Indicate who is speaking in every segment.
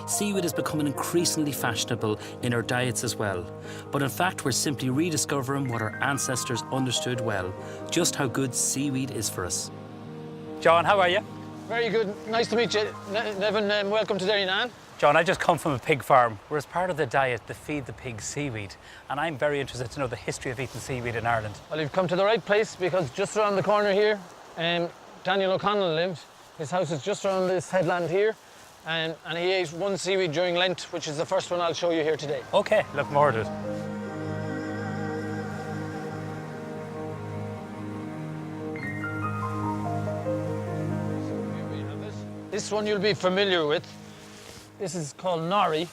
Speaker 1: Seaweed is becoming increasingly fashionable in our diets as well. But in fact, we're simply rediscovering what our ancestors understood well, just how good seaweed is for us.
Speaker 2: John, how are you?
Speaker 3: Very good. Nice to meet you, Neven. Welcome to Derrynane.
Speaker 2: John, I just come from a pig farm. We're as part of the diet to feed the pigs seaweed. And I'm very interested to know the history of eating seaweed in Ireland.
Speaker 3: Well, you've come to the right place because just around the corner here, Daniel O'Connell lived. His house is just around this headland here. And he ate one seaweed during Lent, which is the first one I'll show you here today.
Speaker 2: OK, look forward to it.
Speaker 3: This one you'll be familiar with. This is called nori,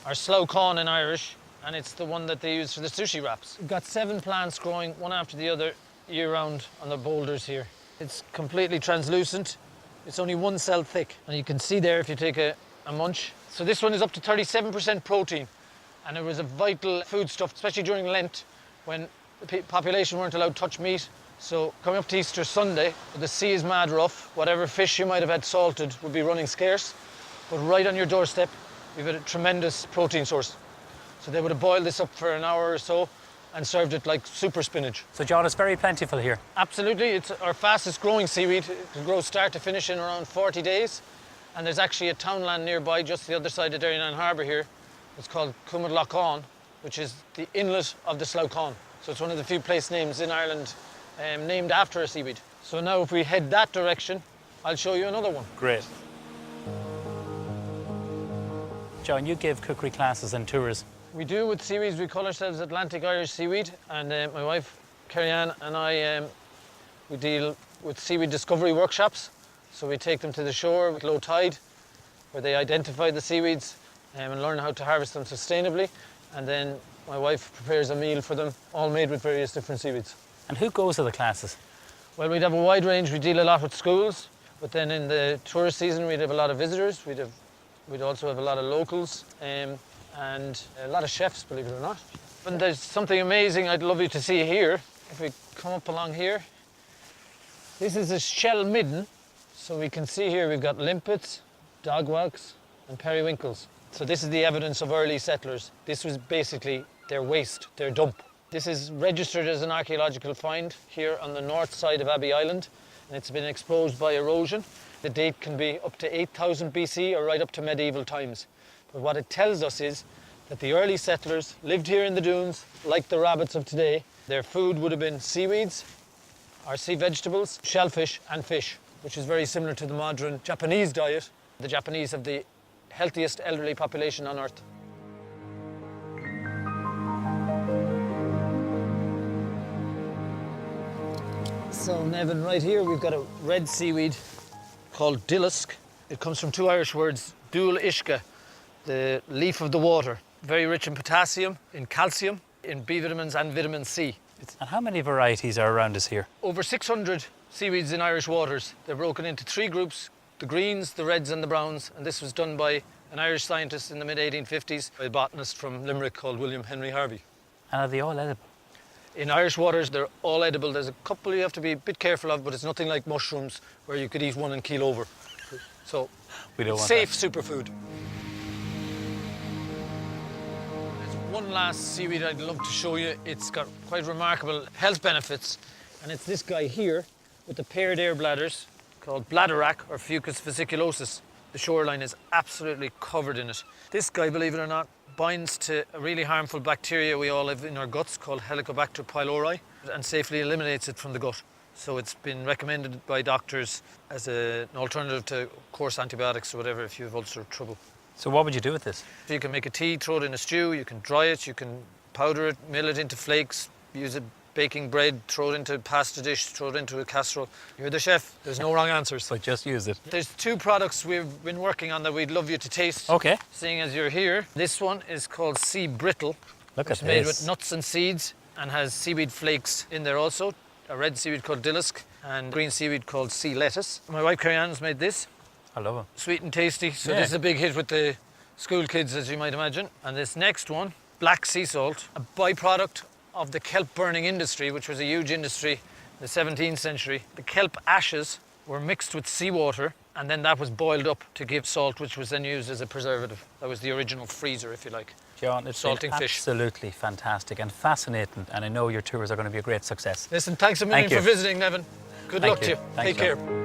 Speaker 3: or slough corn in Irish, and it's the one that they use for the sushi wraps. We've got 7 plants growing one after the other year-round on the boulders here. It's completely translucent. It's only 1 cell thick, and you can see there if you take a munch. So this one is up to 37% protein, and it was a vital foodstuff, especially during Lent, when the population weren't allowed to touch meat. So coming up to Easter Sunday, the sea is mad rough. Whatever fish you might have had salted would be running scarce. But right on your doorstep, you've got a tremendous protein source. So they would have boiled this up for an hour or so and served it like super spinach.
Speaker 2: So John, it's very plentiful here.
Speaker 3: Absolutely, it's our fastest growing seaweed. It can grow start to finish in around 40 days. And there's actually a townland nearby, just the other side of Derrynane Harbour here. It's called Cumad, which is the inlet of the Slough Con. So it's one of the few place names in Ireland named after a seaweed. So now if we head that direction, I'll show you another one.
Speaker 2: Great. John, you give cookery classes and tours.
Speaker 3: We do with seaweeds. We call ourselves Atlantic Irish Seaweed, and my wife, Kerry-Ann, and I, we deal with seaweed discovery workshops. So we take them to the shore with low tide, where they identify the seaweeds and learn how to harvest them sustainably. And then my wife prepares a meal for them, all made with various different seaweeds.
Speaker 2: And who goes to the classes?
Speaker 3: Well, we'd have a wide range. We deal a lot with schools, but then in the tourist season, we'd have a lot of visitors. We'd also have a lot of locals and a lot of chefs, believe it or not. And there's something amazing I'd love you to see here. If we come up along here, this is a shell midden. So we can see here we've got limpets, dogwalks, and periwinkles. So this is the evidence of early settlers. This was basically their waste, their dump. This is registered as an archaeological find here on the north side of Abbey Island, and it's been exposed by erosion. The date can be up to 8,000 BC or right up to medieval times. But what it tells us is that the early settlers lived here in the dunes like the rabbits of today. Their food would have been seaweeds, or sea vegetables, shellfish and fish, which is very similar to the modern Japanese diet. The Japanese have the healthiest elderly population on Earth. So Neven, right here we've got a red seaweed called dillisk. It comes from 2 Irish words, dúil isca, the leaf of the water. Very rich in potassium, in calcium, in B vitamins and vitamin C.
Speaker 2: And how many varieties are around us here?
Speaker 3: Over 600 seaweeds in Irish waters. They're broken into 3 groups, the greens, the reds and the browns, and this was done by an Irish scientist in the mid-1850s, a botanist from Limerick called William Henry Harvey.
Speaker 2: And are they all edible?
Speaker 3: In Irish waters, they're all edible. There's a couple you have to be a bit careful of, but it's nothing like mushrooms where you could eat one and keel over. So,
Speaker 2: we don't want
Speaker 3: safe
Speaker 2: that.
Speaker 3: Superfood. There's one last seaweed I'd love to show you. It's got quite remarkable health benefits, and it's this guy here with the paired air bladders called bladderwrack or Fucus vesiculosus. The shoreline is absolutely covered in it. This guy, believe it or not, binds to a really harmful bacteria we all have in our guts called Helicobacter pylori and safely eliminates it from the gut. So it's been recommended by doctors as an alternative to course antibiotics or whatever if you have ulcer trouble.
Speaker 2: So what would you do with this?
Speaker 3: You can make a tea, throw it in a stew, you can dry it, you can powder it, mill it into flakes, use it baking bread, throw it into a pasta dish, throw it into a casserole. You're the chef, there's no wrong answers.
Speaker 2: But just use it.
Speaker 3: There's 2 products we've been working on that we'd love you to taste.
Speaker 2: OK.
Speaker 3: Seeing as you're here. This one is called sea brittle.
Speaker 2: Look
Speaker 3: It's
Speaker 2: at
Speaker 3: made
Speaker 2: this.
Speaker 3: with nuts and seeds and has seaweed flakes in there also. A red seaweed called dillisk and green seaweed called sea lettuce. My wife Kerry-Ann's made this.
Speaker 2: I love it.
Speaker 3: Sweet and tasty. So
Speaker 2: Yeah.
Speaker 3: this is a big hit with the school kids, as you might imagine. And this next one, black sea salt, a byproduct of the kelp burning industry, which was a huge industry in the 17th century. The kelp ashes were mixed with seawater and then that was boiled up to give salt, which was then used as a preservative. That was the original freezer, if you like.
Speaker 2: John, it's
Speaker 3: Salting
Speaker 2: been
Speaker 3: fish.
Speaker 2: absolutely fantastic and fascinating, and I know your tours are going to be a great success.
Speaker 3: Listen, thanks a million
Speaker 2: Thank
Speaker 3: for
Speaker 2: you.
Speaker 3: visiting, Neven. Good
Speaker 2: Thank
Speaker 3: luck to
Speaker 2: you.
Speaker 3: you.
Speaker 2: Thanks,
Speaker 3: Take care.
Speaker 2: John.